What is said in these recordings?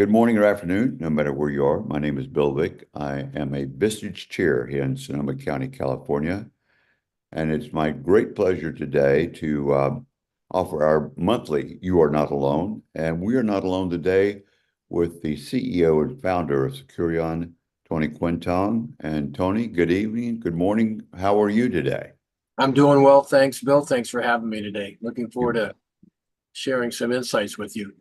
Good morning or afternoon, no matter where you are. My name is Bill Vick. I am a business chair here in Sonoma County, California, and it's my great pleasure today to offer our monthly You Are Not Alone. And we are not alone today with the CEO and founder of Securieon, Tony Quintong. And Tony, good evening, good morning. How are you today? I'm doing well, thanks, Bill. Thanks for having me today. Looking forward You, to sharing some insights with you.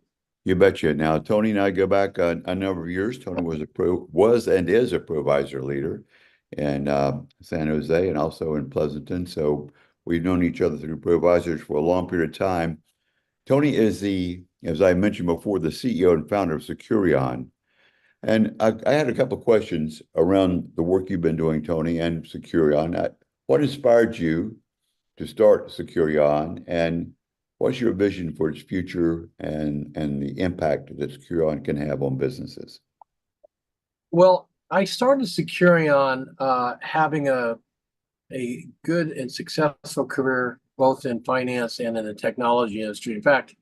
you betcha. Now, Tony and I go back a number of years. Tony was and is a provisor leader in San Jose and also in Pleasanton. So we've known each other through provisors for a long period of time. Tony is as I mentioned before, the CEO and founder of Securieon. And I had a couple of questions around the work you've been doing, Tony, and Securieon. What inspired you to start Securieon, and what's your vision for its future and the impact that Securieon can have on businesses? Well, I started Securieon having a good and successful career both in finance and in the technology industry. In fact,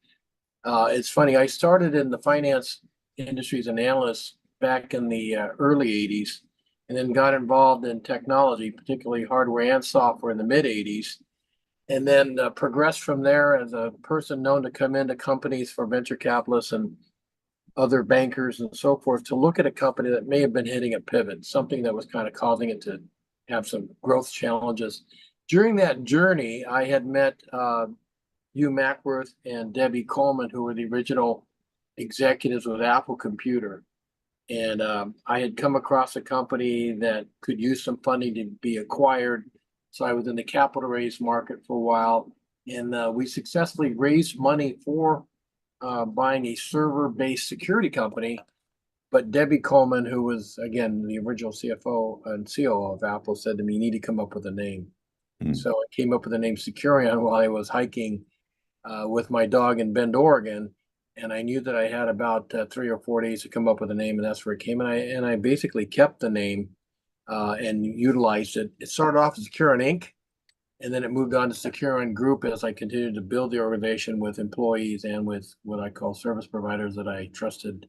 it's funny, I started in the finance industry as an analyst back in the early 80s and then got involved in technology, particularly hardware and software in the mid 80s. And then progressed from there as a person known to come into companies for venture capitalists and other bankers and so forth to look at a company that may have been hitting a pivot, something that was kind of causing it to have some growth challenges. During that journey, I had met Hugh Mackworth and Debbie Coleman, who were the original executives with Apple Computer. And I had come across a company that could use some funding to be acquired. So I was in the capital raise market for a while, and we successfully raised money for buying a server-based security company. But Debbie Coleman, who was, again, the original CFO and COO of Apple, said to me, you need to come up with a name. So I came up with the name Securieon while I was hiking with my dog in Bend, Oregon. And I knew that I had about 3 or 4 days to come up with a name, and that's where it came. And I basically kept the name and utilized it. It started off as Securieon Inc., and then it moved on to Securieon Group as I continued to build the organization with employees and with what I call service providers that I trusted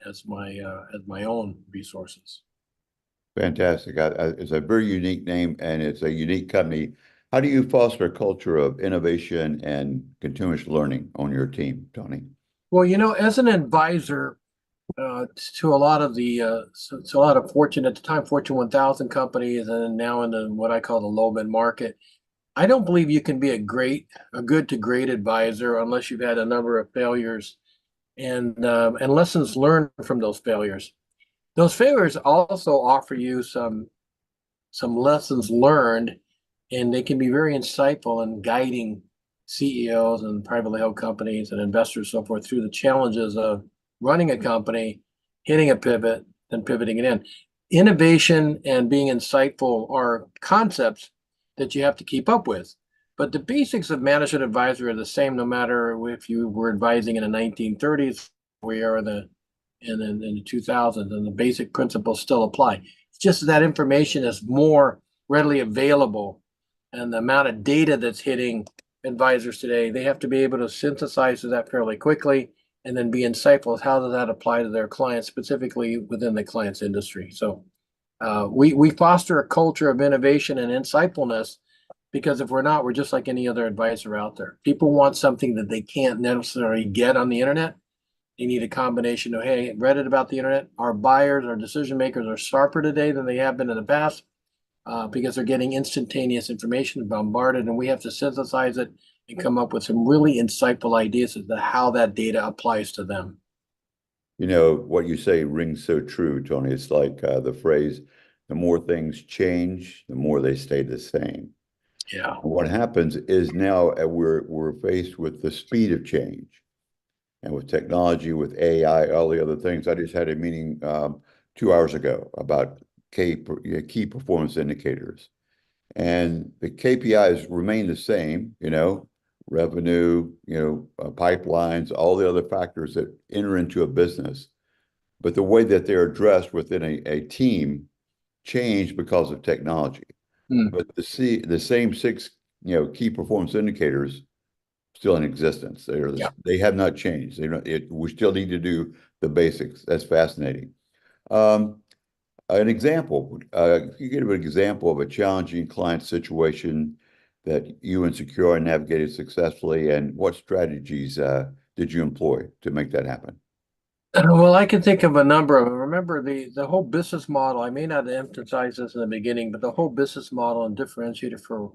as my own resources. Fantastic. It's a very unique name and it's a unique company. How do you foster a culture of innovation and continuous learning on your team, Tony? Well, as an advisor to a lot of Fortune at the time, Fortune 1000 companies, and now in what I call the low mid market, I don't believe you can be a good to great advisor unless you've had a number of failures and lessons learned from those failures. Those failures also offer you some lessons learned, and they can be very insightful in guiding CEOs and privately held companies and investors, so forth, through the challenges of running a company, hitting a pivot, then pivoting it in. Innovation and being insightful are concepts that you have to keep up with. But the basics of management advisory are the same no matter if you were advising in the 1930s, we are in the 2000s, and the basic principles still apply. It's just that information is more readily available, and the amount of data that's hitting advisors today, they have to be able to synthesize that fairly quickly and then be insightful. How does that apply to their clients, specifically within the client's industry? So we foster a culture of innovation and insightfulness, because if we're not, we're just like any other advisor out there. People want something that they can't necessarily get on the internet. They need a combination of, hey, read it about the internet. Our buyers, our decision makers are sharper today than they have been in the past because they're getting instantaneous information bombarded, and we have to synthesize it and come up with some really insightful ideas as to how that data applies to them. What you say rings so true, Tony. It's like the phrase, the more things change, the more they stay the same. Yeah. What happens is now we're faced with the speed of change, and with technology, with AI, all the other things. I just had a meeting 2 hours ago about key performance indicators, and the KPIs remain the same. Revenue, pipelines, all the other factors that enter into a business, but the way that they're addressed within a team change because of technology. But the same six, key performance indicators still in existence. Yeah. They have not changed. We still need to do the basics. That's fascinating. Um, an example, if you give an example of a challenging client situation that you and Securieon navigated successfully, and what strategies did you employ to make that happen? Well, I can think of a number of them. Remember the whole business model. I may not emphasize this in the beginning, but the whole business model and differentiator for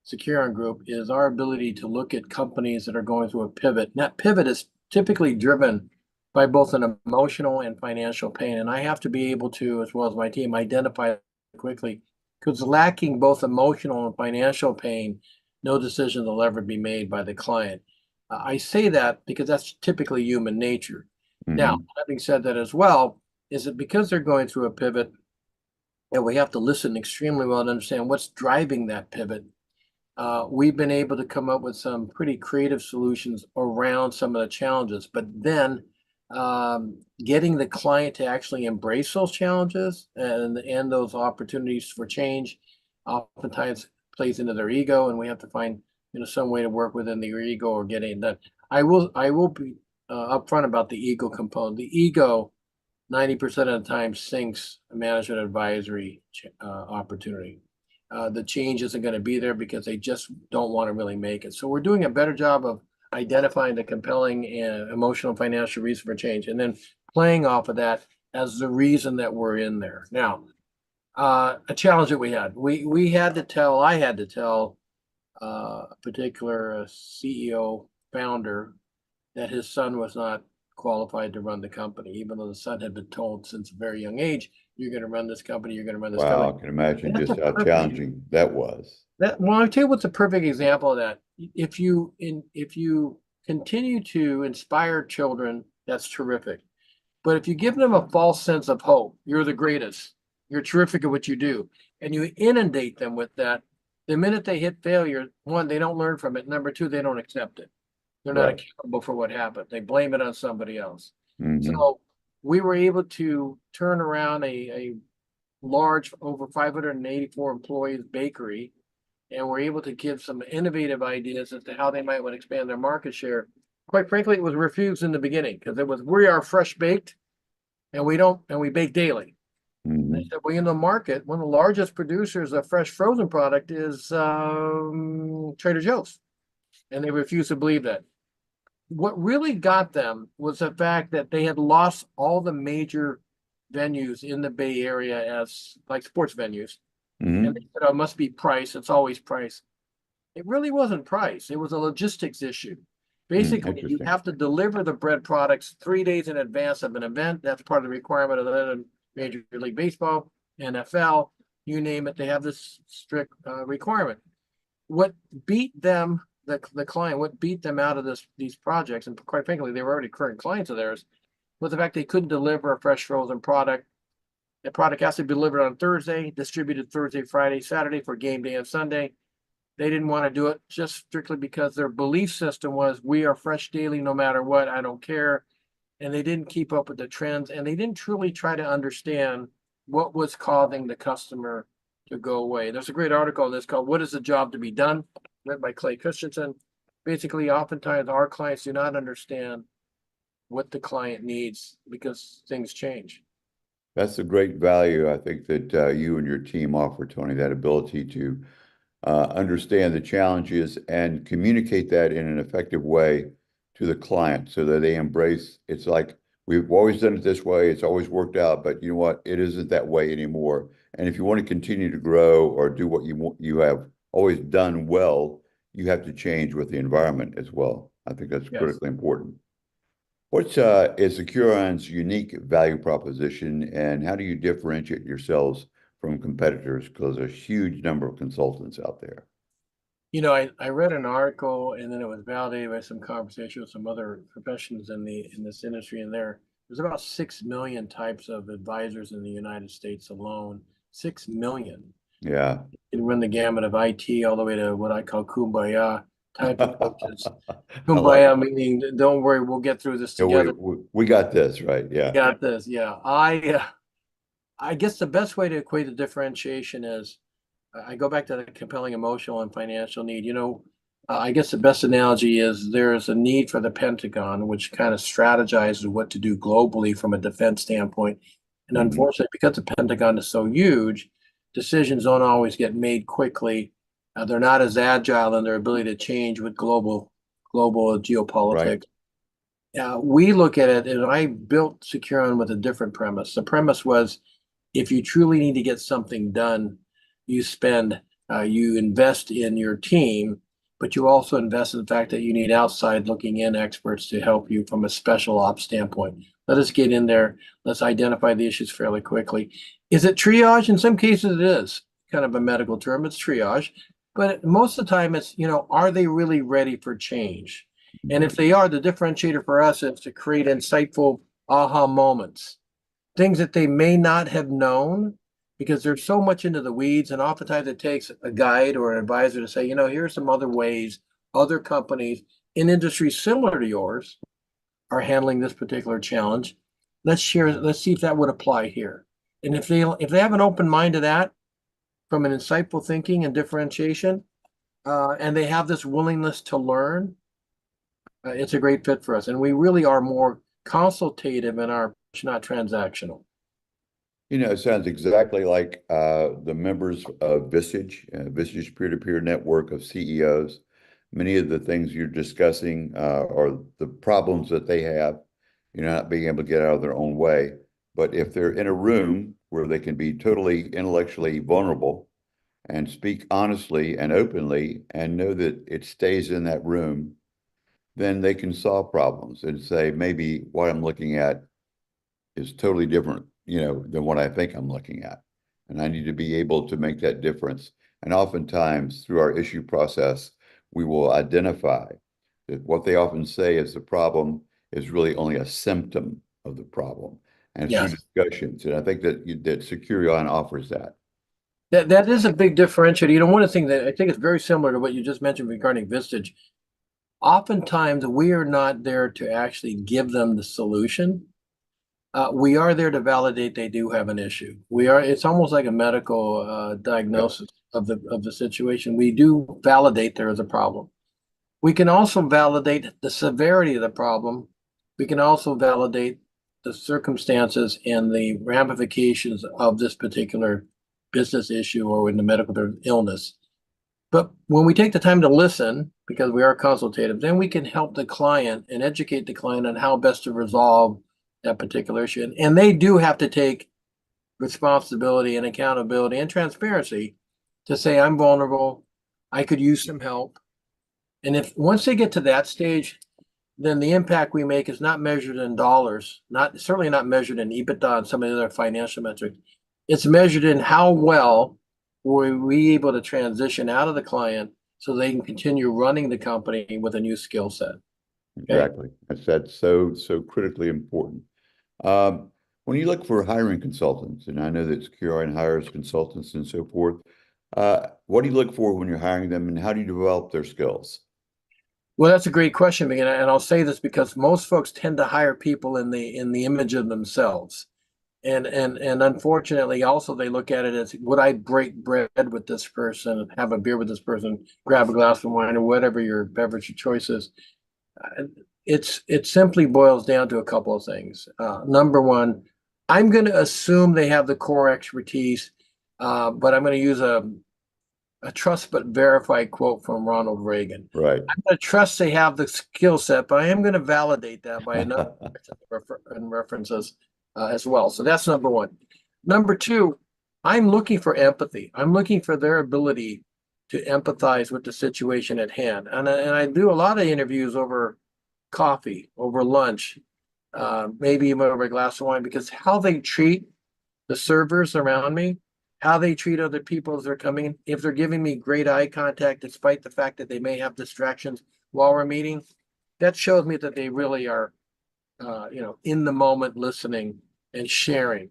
Securieon Group is our ability to look at companies that are going through a pivot. And that pivot is typically driven by both an emotional and financial pain. And I have to be able to, as well as my team, identify it quickly. Because lacking both emotional and financial pain, no decision will ever be made by the client. I say that because that's typically human nature. Now, Hmm. having said that as well, is it because they're going through a pivot and we have to listen extremely well to understand what's driving that pivot? We've been able to come up with some pretty creative solutions around some of the challenges, but then getting the client to actually embrace those challenges and those opportunities for change oftentimes plays into their ego, and we have to find some way to work within their ego or getting it done. I will be upfront about the ego component. The ego 90% of the time sinks a management advisory opportunity. The change isn't going to be there because they just don't want to really make it. So we're doing a better job of identifying the compelling and emotional financial reason for change and then playing off of that as the reason that we're in there. Now, a challenge that we had to tell, I had to tell a particular CEO founder that his son was not qualified to run the company, even though the son had been told since a very young age, you're going to run this company, you're going to run this Wow, company. I can imagine And that's a just how perfect challenging that was. well, I'll tell you what's a perfect example of that. If you continue to inspire children, that's terrific. But if you give them a false sense of hope, you're the greatest, you're terrific at what you do, and you inundate them with that, the minute they hit failure, one, they don't learn from it. Number two, they don't accept it. They're not Right. accountable for what happened. They blame it on somebody else. Hmm. So we were able to turn around a large, over 584 employees bakery, and we're able to give some innovative ideas as to how they might want to expand their market share. Quite frankly, it was refused in the beginning because it was we are fresh baked and we bake daily. They Hmm. said, well, in the market, one of the largest producers of fresh frozen product is Trader Joe's, and they refused to believe that. What really got them was the fact that they had lost all the major venues in the Bay Area as like sports venues. And they Hmm. said, oh, it must be price. It's always price. It really wasn't price. It was a logistics issue. Basically, you Interesting. have to deliver the bread products 3 days in advance of an event. That's part of the requirement of the Major League Baseball, NFL, you name it. They have this strict requirement. What beat them, the client, what beat them out of these projects, and quite frankly, they were already current clients of theirs, was the fact they couldn't deliver a fresh frozen product. The product has to be delivered on Thursday, distributed Thursday, Friday, Saturday for game day and Sunday. They didn't want to do it just strictly because their belief system was we are fresh daily no matter what. I don't care. And they didn't keep up with the trends and they didn't truly try to understand what was causing the customer to go away. There's a great article on this called What is the Job to Be Done? Written by Clay Christensen. Basically, oftentimes our clients do not understand what the client needs because things change. That's a great value, I think, that you and your team offer, Tony, that ability to understand the challenges and communicate that in an effective way to the client so that they embrace. It's like we've always done it this way, it's always worked out, but you know what? It isn't that way anymore. And if you want to continue to grow or do what you have always done well, you have to change with the environment as well. I think that's Yes. critically important. What's is Securion's unique value proposition, and how do you differentiate yourselves from competitors? Because there's a huge number of consultants out there. I read an article and then it was validated by some conversation with some other professionals in this industry, and there's about 6 million types of advisors in the United States alone. 6 million. Yeah. You run the gamut of IT all the way to what I call kumbaya type approaches. I like Kumbaya it. meaning don't worry, we'll get through this Yeah, together. we got this, right? We Yeah. got this. Yeah. I guess the best way to equate the differentiation is I go back to the compelling emotional and financial need. I guess the best analogy is there's a need for the Pentagon, which kind of strategizes what to do globally from a defense standpoint. And Mhm. unfortunately, because the Pentagon is so huge, decisions don't always get made quickly. They're not as agile in their ability to change with global Right. geopolitics. We look at it, and I built Securieon with a different premise. The premise was if you truly need to get something done, you spend, you invest in your team, but you also invest in the fact that you need outside looking in experts to help you from a special ops standpoint. Let us get in there. Let's identify the issues fairly quickly. Is it triage? In some cases, it is kind of a medical term. It's triage. But most of the time, it's, are they really ready for change? And if they are, the differentiator for us is to create insightful aha moments, things that they may not have known because they're so much into the weeds. And oftentimes it takes a guide or an advisor to say, here are some other ways other companies in industries similar to yours are handling this particular challenge. Let's see if that would apply here. And if they have an open mind to that from an insightful thinking and differentiation, and they have this willingness to learn, it's a great fit for us. And we really are more consultative in our approach, not transactional. It sounds exactly like the members of Visage, Visage peer-to-peer network of CEOs. Many of the things you're discussing are the problems that they have, not being able to get out of their own way. But if they're in a room where they can be totally intellectually vulnerable and speak honestly and openly and know that it stays in that room, then they can solve problems and say, maybe what I'm looking at is totally different, than what I think I'm looking at. And I need to be able to make that difference. And oftentimes through our issue process, we will identify that what they often say is the problem is really only a symptom of the problem. And it's through Yes. discussions. And I think that Securieon offers that. That is a big differentiator. One of the things that I think is very similar to what you just mentioned regarding Vistage. Oftentimes, we are not there to actually give them the solution. We are there to validate they do have an issue. It's almost like a medical Yep. diagnosis of the situation. We do validate there is a problem. We can also validate the severity of the problem. We can also validate the circumstances and the ramifications of this particular business issue or in the medical illness. But when we take the time to listen, because we are consultative, then we can help the client and educate the client on how best to resolve that particular issue. And they do have to take responsibility and accountability and transparency to say, I'm vulnerable. I could use some help. And if once they get to that stage, then the impact we make is not measured in dollars, certainly not measured in EBITDA and some of the other financial metrics. It's measured in how well were we able to transition out of the client so they can continue running the company with a new skill set. Okay. Exactly. That's so critically important. When you look for hiring consultants, and I know that Securieon hires consultants and so forth, what do you look for when you're hiring them, and how do you develop their skills? Well, that's a great question, and I'll say this because most folks tend to hire people in the image of themselves. And unfortunately, also they look at it as would I break bread with this person, have a beer with this person, grab a glass of wine or whatever your beverage of choice is. It simply boils down to a couple of things. Number one, I'm going to assume they have the core expertise, but I'm going to use a trust but verify quote from Ronald Reagan. Right. I'm going to trust they have the skill set, but I am going to validate that by another references as well. So that's number one. Number two, I'm looking for empathy. I'm looking for their ability to empathize with the situation at hand. And I do a lot of interviews over coffee, over lunch, maybe even over a glass of wine, because how they treat the servers around me, how they treat other people as they're coming in, if they're giving me great eye contact, despite the fact that they may have distractions while we're meeting, that shows me that they really are, in the moment listening and sharing.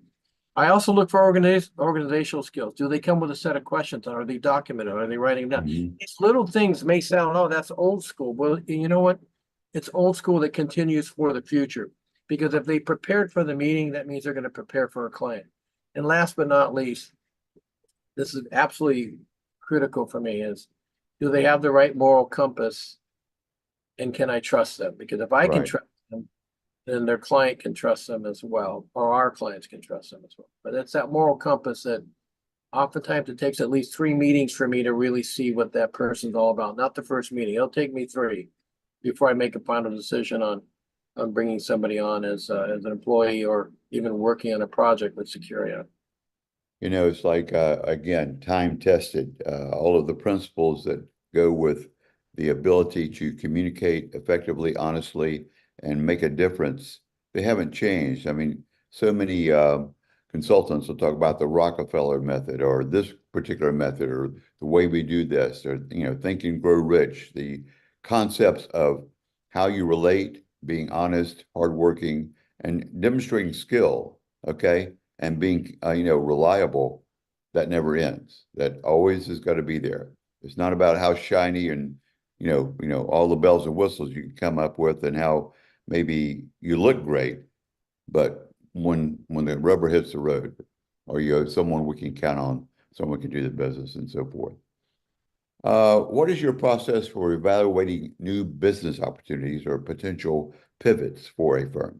I also look for organizational skills. Do they come with a set of questions? Are they documented? Are they writing down? Mhm. These little things may sound, oh, that's old school. Well, you know what? It's old school that continues for the future. Because if they prepared for the meeting, that means they're going to prepare for a client. And last but not least, this is absolutely critical for me is do they have the right moral compass? And can I trust them? Because if I can Right. trust them, then their client can trust them as well, or our clients can trust them as well. But it's that moral compass that oftentimes it takes at least 3 meetings for me to really see what that person's all about. Not the first meeting. It'll take me 3 before I make a final decision on bringing somebody on as an employee or even working on a project with Securieon. You know, it's like, again, time tested, all of the principles that go with the ability to communicate effectively, honestly, and make a difference. They haven't changed. I mean, so many consultants will talk about the Rockefeller method or this particular method or the way we do this or, Think and Grow Rich, the concepts of how you relate, being honest, hardworking, and demonstrating skill, okay? And being reliable, that never ends. That always has got to be there. It's not about how shiny and all the bells and whistles you can come up with and how maybe you look great, but when the rubber hits the road, or someone we can count on, someone can do the business and so forth. What is your process for evaluating new business opportunities or potential pivots for a firm?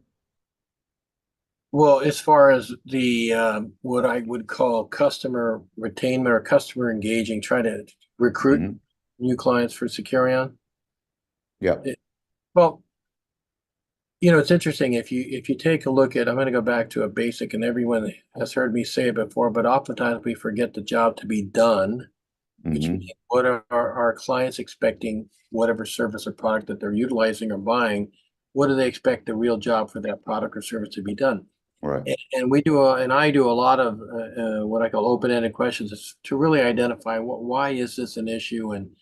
Well, as far as the what I would call customer retainment or customer engaging, try to recruit Mhm. new clients for Securion. Yeah. Well, it's interesting if you take a look at, I'm going to go back to a basic, and everyone has heard me say it before, but oftentimes we forget the job to be done, which means Hmm. what are our clients expecting, whatever service or product that they're utilizing or buying, what do they expect the real job for that product or service to be done? Right. And I do a lot of what I call open-ended questions to really identify why is this an issue and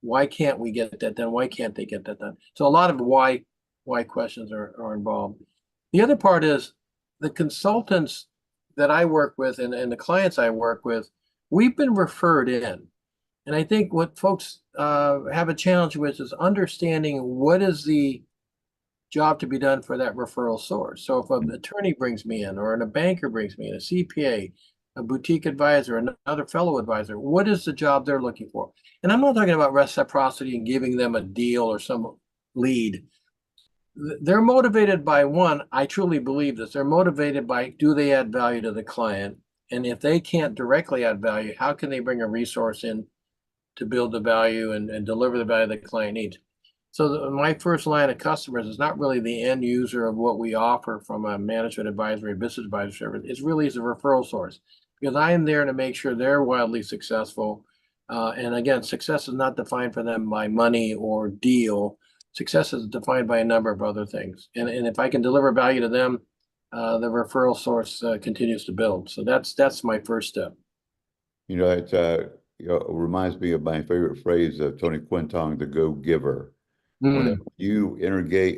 why can't we get that done? Why can't they get that done? So a lot of why questions are involved. The other part is the consultants that I work with and the clients I work with, we've been referred in. And I think what folks have a challenge with is understanding what is the job to be done for that referral source. So if an attorney brings me in, or a banker brings me in, a CPA, a boutique advisor, another fellow advisor, what is the job they're looking for? And I'm not talking about reciprocity and giving them a deal or some lead. They're motivated by one, I truly believe this. They're motivated by, do they add value to the client? And if they can't directly add value, how can they bring a resource in to build the value and deliver the value the client needs? So my first line of customers is not really the end user of what we offer from a management advisory, business advisory service. It's really as a referral source because I am there to make sure they're wildly successful. And again, success is not defined for them by money or deal. Success is defined by a number of other things. And if I can deliver value to them, the referral source continues to build. So that's my first step. It reminds me of my favorite phrase of Tony Quintong, the go-giver. Whenever Mm, you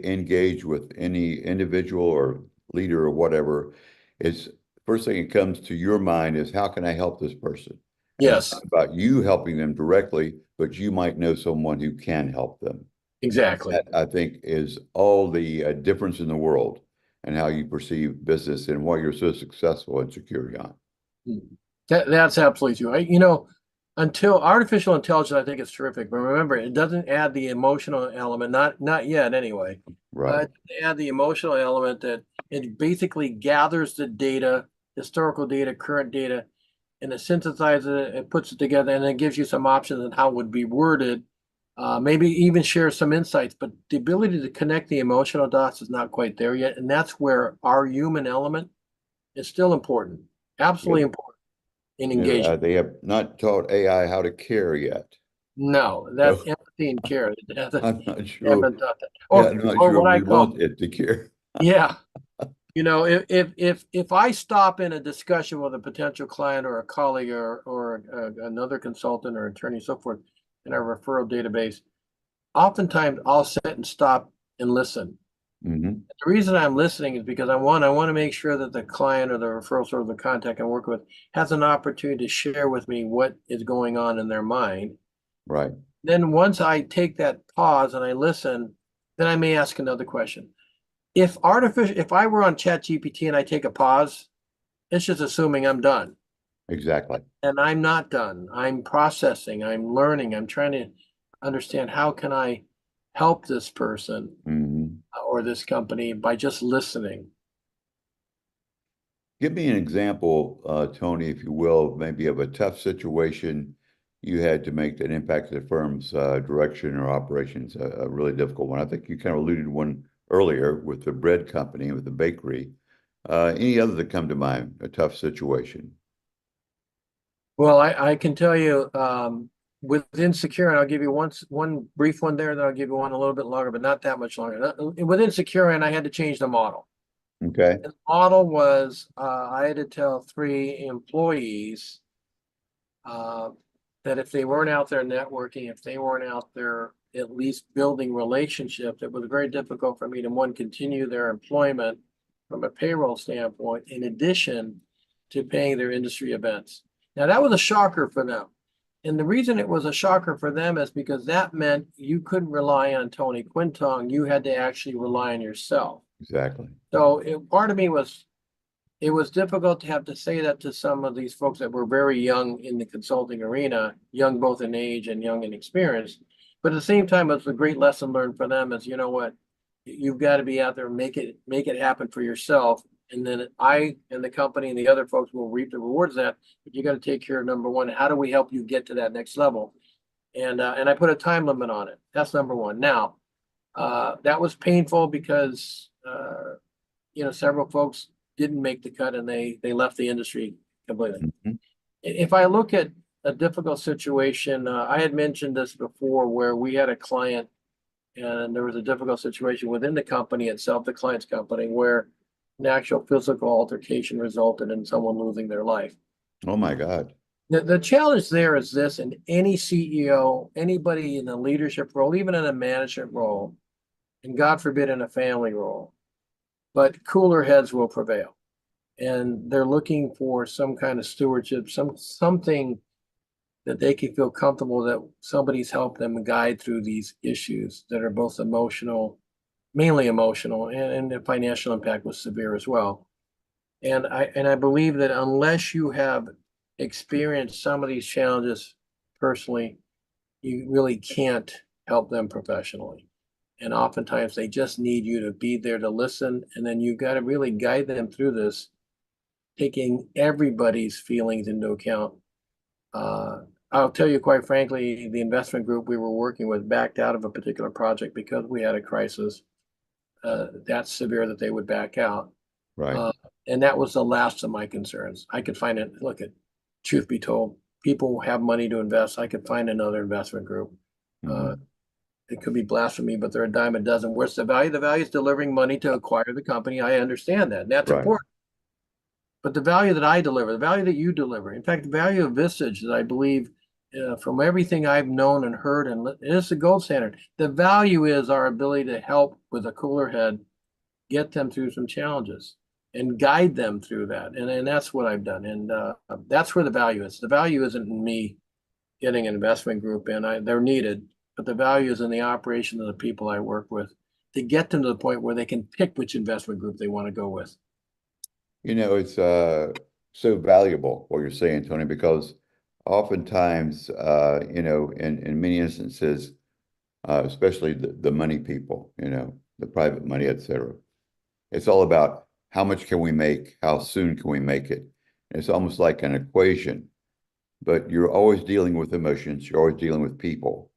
engage with any individual or leader or whatever, it's first thing that comes to your mind is how can I help this person? And it's yes, not about you helping them directly, but you might know someone who can help them. exactly. That I think is all the difference in the world and how you perceive business and why you're so successful in Security. That's absolutely true. Until artificial intelligence, I think it's terrific. But remember, it doesn't add the emotional element, not yet anyway. Right. It doesn't add the emotional element that it basically gathers the data, historical data, current data, and it synthesizes it, it puts it together, and then gives you some options on how it would be worded. Maybe even share some insights, but the ability to connect the emotional dots is not quite there yet. And that's where our human element is still important, Yeah. absolutely important in engagement. They have not taught AI how to care yet. No, that's So empathy and care. They I'm not sure. haven't done that. Yeah, Or I'm not or sure what I we call, want it to care. yeah. If I stop in a discussion with a potential client or a colleague or another consultant or attorney, so forth, in our referral database, oftentimes I'll sit and stop and listen. Hmm. The reason I'm listening is because I want to make sure that the client or the referral source, the contact I'm working with, has an opportunity to share with me what is going on in their mind. Right. Then once I take that pause and I listen, then I may ask another question. If I were on Chat GPT and I take a pause, it's just assuming I'm done. Exactly. And I'm not done. I'm processing, I'm learning, I'm trying to understand how can I help this person Mhm. or this company by just listening. Give me an example, Tony, if you will, maybe of a tough situation you had to make that impacted the firm's direction or operations, a really difficult one. I think you kind of alluded to one earlier with the bread company, with the bakery. Any other that come to mind, a tough situation? Well, I can tell you within Securien, I'll give you one brief one there, then I'll give you one a little bit longer, but not that much longer. Within Securien, I had to change the model. Okay, The model was I had to tell three employees uh, that if they weren't out there networking, if they weren't out there at least building relationships, it was very difficult for me to, one, continue their employment from a payroll standpoint, in addition to paying their industry events. Now, that was a shocker for them. And the reason it was a shocker for them is because that meant you couldn't rely on Tony Quintong. You had to actually rely on yourself. exactly. So part of me was it was difficult to have to say that to some of these folks that were very young in the consulting arena, young both in age and young in experience. But at the same time, it's a great lesson learned for them is, you know what, you've got to be out there and make it happen for yourself. And then I and the company and the other folks will reap the rewards of that. But you got to take care of number one. How do we help you get to that next level? And I put a time limit on it. That's number one. Now, that was painful because several folks didn't make the cut and they left the industry completely. Mhm. If I look at a difficult situation, I had mentioned this before where we had a client and there was a difficult situation within the company itself, the client's company, where an actual physical altercation resulted in someone losing their life. Oh my God. The challenge there is this, and any CEO, anybody in a leadership role, even in a management role, and God forbid in a family role, but cooler heads will prevail. And they're looking for some kind of stewardship, something that they can feel comfortable that somebody's helped them guide through these issues that are both emotional, mainly emotional, and the financial impact was severe as well. And I believe that unless you have experienced some of these challenges personally, you really can't help them professionally. And oftentimes they just need you to be there to listen, and then you've got to really guide them through this, taking everybody's feelings into account. Uh, I'll tell you quite frankly, the investment group we were working with backed out of a particular project because we had a crisis that severe that they would back out. Right. Uh, and that was the last of my concerns. I could find it. Look, at truth be told, people have money to invest. I could find another investment group. Uh, Mhm. it could be blasphemy, but they're a dime a dozen. Where's the value? The value is delivering money to acquire the company. I understand that. And that's Right. important. But the value that I deliver, the value that you deliver, in fact, the value of Visage that I believe from everything I've known and heard, and it's the gold standard. The value is our ability to help with a cooler head, get them through some challenges and guide them through that. And that's what I've done. And that's where the value is. The value isn't in me getting an investment group in. They're needed, but the value is in the operation of the people I work with to get them to the point where they can pick which investment group they want to go with. It's so valuable what you're saying, Tony, because oftentimes, in many instances, especially the money people, the private money, et cetera. It's all about how much can we make? How soon can we make it? It's almost like an equation, but you're always dealing with emotions. You're always dealing with people.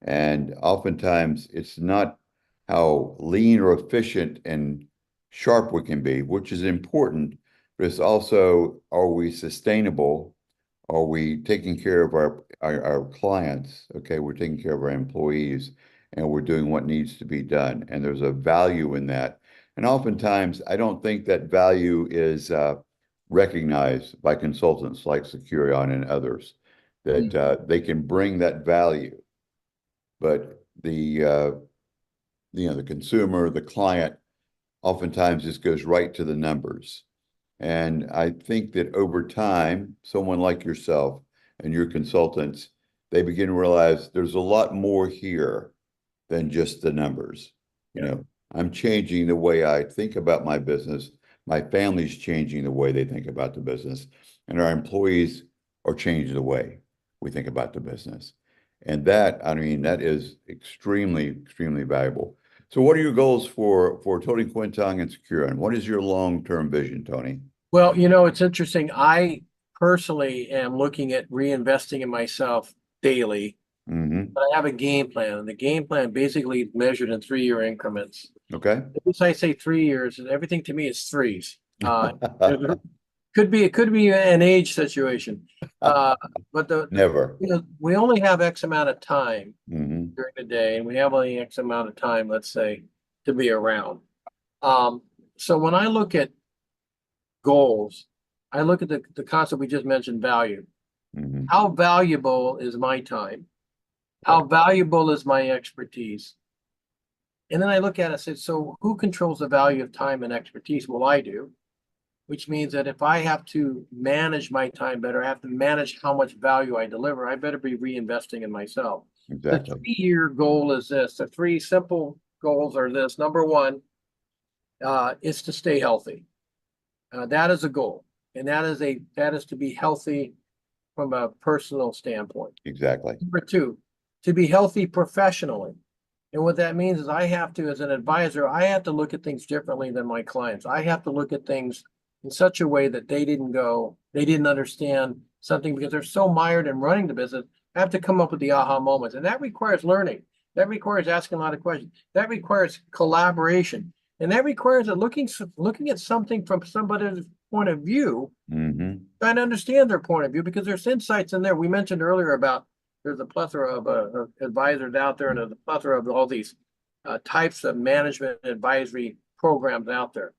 And oftentimes it's not how lean or efficient and sharp we can be, which is important, but it's also, are we sustainable? Are we taking care of our clients? Okay, we're taking care of our employees and we're doing what needs to be done. And there's a value in that. And oftentimes, I don't think that value is recognized by consultants like Securieon and others, that Mm. they can bring that value, but the consumer, the client, oftentimes just goes right to the numbers. And I think that over time, someone like yourself and your consultants, they begin to realize there's a lot more here than just the numbers. You Yeah. know, I'm changing the way I think about my business. My family's changing the way they think about the business. and our employees are changing the way we think about the business. And that, I mean, that is extremely, extremely valuable. So what are your goals for Tony Quintong and Securieon? What is your long-term vision, Tony? Well, it's interesting. I personally am looking at reinvesting in myself daily, Mm-hmm. but I have a game plan, and the game plan basically is measured in 3-year increments. Okay. As I say 3 years, everything to me is threes. It could be an age situation. But Never. we only have X amount of time Mm-hmm. during the day, and we have only X amount of time, let's say, to be around. So when I look at goals, I look at the concept we just mentioned, value. Mm-hmm. How valuable is my time? How Right. valuable is my expertise? And then I look at it and say, so who controls the value of time and expertise? Well, I do, which means that if I have to manage my time better, I have to manage how much value I deliver, I better be reinvesting in myself. The Exactly. 3-year goal is this. The 3 simple goals are this. Number one is to stay healthy. That is a goal. And that is to be healthy from a personal standpoint. Exactly. Number two, to be healthy professionally. And what that means is I have to, as an advisor, I have to look at things differently than my clients. I have to look at things in such a way that they didn't understand something because they're so mired in running the business. I have to come up with the aha moments. And that requires learning. That requires asking a lot of questions. That requires collaboration. And that requires looking at something from somebody's point of view, Mm-hmm. trying to understand their point of view, because there's insights in there. We mentioned earlier about there's a plethora of advisors out there, and there's a plethora of all these types of management advisory programs out there.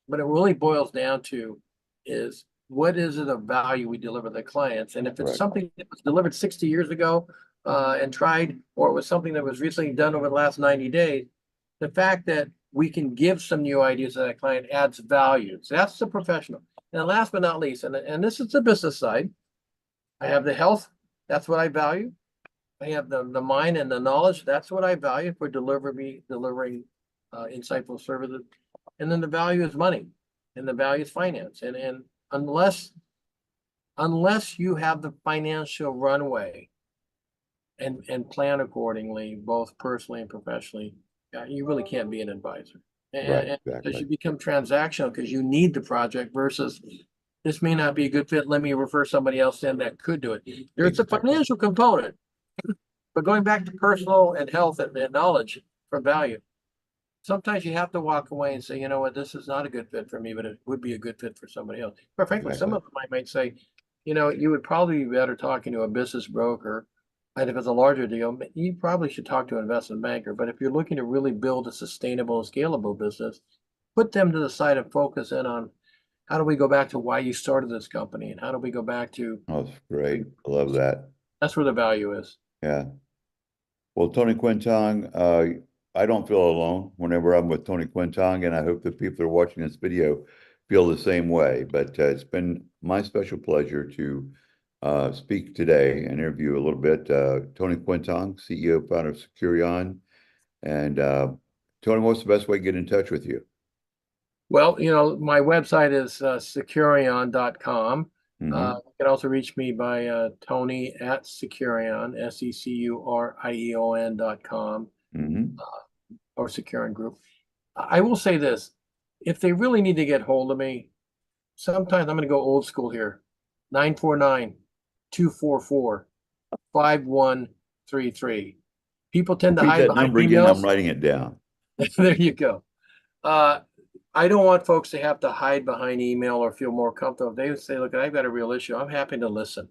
But it really boils down to is what is it of value we deliver to the clients? And if it's Right. something that was delivered 60 years ago and tried, or it was something that was recently done over the last 90 days, the fact that we can give some new ideas to that client adds value. So that's the professional. And last but not least, and this is the business side, I have the health. That's what I value. I have the mind and the knowledge. That's what I value for delivering insightful services. And then the value is money, and the value is finance. And unless you have the financial runway and plan accordingly, both personally and professionally, you really can't be an advisor. Right. And because Exactly. you become transactional because you need the project versus this may not be a good fit. Let me refer somebody else in that could do it. There's a Exactly. financial component, but going back to personal and health and knowledge for value, sometimes you have to walk away and say, you know what, this is not a good fit for me, but it would be a good fit for somebody else. But frankly, some Exactly. of them might say, you would probably be better talking to a business broker. And if it's a larger deal, you probably should talk to an investment banker. But if you're looking to really build a sustainable and scalable business, put them to the side and focus in on how do we go back to why you started this company, and how do we go back to Oh, that's great. I love that. that's where the value is. Yeah. Well, Tony Quintong, I don't feel alone whenever I'm with Tony Quintong, and I hope the people that are watching this video feel the same way. But it's been my special pleasure to speak today and interview a little bit. Tony Quintong, CEO, founder of Securieon. And Tony, what's the best way to get in touch with you? Well, my website is securion.com. Mm-hmm. You can also reach me by Tony at Securion, SECURION.com, Mm-hmm. or Securion Group. I will say this, if they really need to get hold of me, sometimes I'm going to go old school here. 949-244-5133. People tend to Repeat hide that behind number again. I'm emails. writing it down. There you go. I don't want folks to have to hide behind email or feel more comfortable. If they would say, look, I've got a real issue, I'm happy to listen.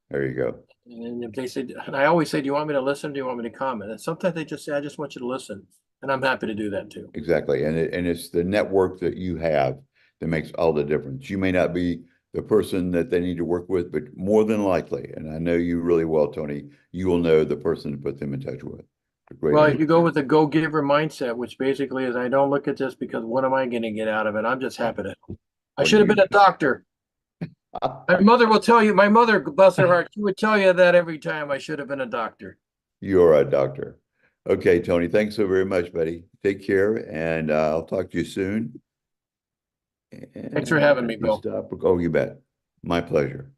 There you go. And if they say, and I always say, do you want me to listen? Do you want me to comment? And sometimes they just say, I just want you to listen. And I'm happy to do that too. Exactly. And it's the network that you have that makes all the difference. You may not be the person that they need to work with, but more than likely, and I know you really well, Tony, you will know the person to put them in touch with. A great Well, if individual. you go with the go-giver mindset, which basically is, I don't look at this because what am I going to get out of it? I'm just happy to. I Well, should have been a doctor. My mother will tell you, my mother, bless her heart, she would tell you that every time. I should have been a doctor. you're a doctor. Okay, Tony, thanks so very much, buddy. Take care, and I'll talk to you soon. Thanks for And having me, let me Bill. stop. Oh, you bet. My pleasure.